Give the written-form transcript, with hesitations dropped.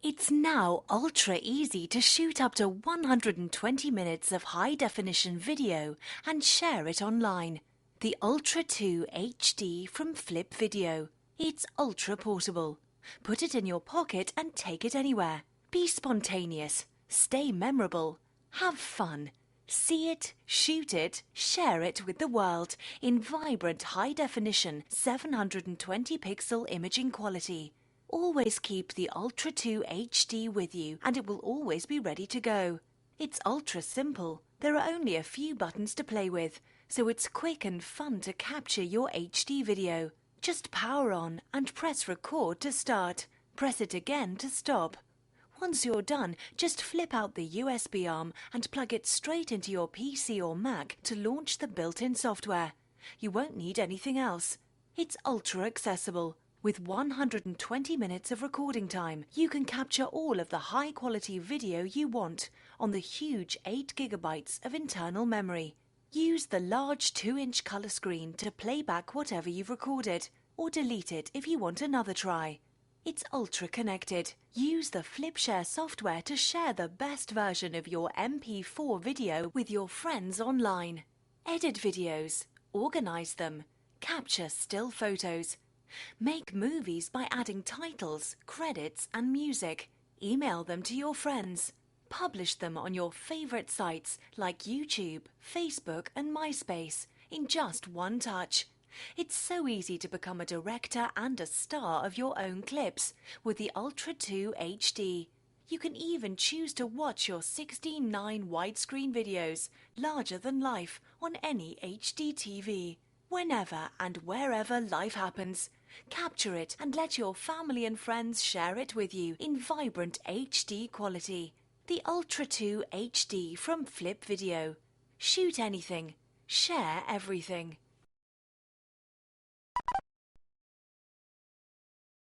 It's now ultra easy to shoot up to 120 minutes of high-definition video and share it online. The Ultra 2 HD from Flip Video. It's ultra portable. Put it in your pocket and take it anywhere. Be spontaneous. Stay memorable. Have fun. See it, shoot it, share it with the world in vibrant high-definition 720 pixel imaging quality. Always keep the Ultra 2 HD with you and it will always be ready to go. It's ultra simple. There are only a few buttons to play with, so it's quick and fun to capture your HD video. Just power on and press record to start. Press it again to stop. Once you're done, just flip out the USB arm and plug it straight into your PC or Mac to launch the built-in software. You won't need anything else. It's ultra accessible. With 120 minutes of recording time, you can capture all of the high-quality video you want on the huge 8 GB of internal memory. Use the large 2-inch color screen to play back whatever you've recorded, or delete it if you want another try. It's ultra connected. Use the FlipShare software to share the best version of your MP4 video with your friends online. Edit videos, organize them, capture still photos. Make movies by adding titles, credits and music. Email them to your friends. Publish them on your favorite sites like YouTube, Facebook and MySpace in just one touch. It's so easy to become a director and a star of your own clips with the Ultra 2 HD. You can even choose to watch your 16:9 widescreen videos, larger than life, on any HD TV. Whenever and wherever life happens, capture it and let your family and friends share it with you in vibrant HD quality. The Ultra 2 HD from Flip Video. Shoot anything, share everything.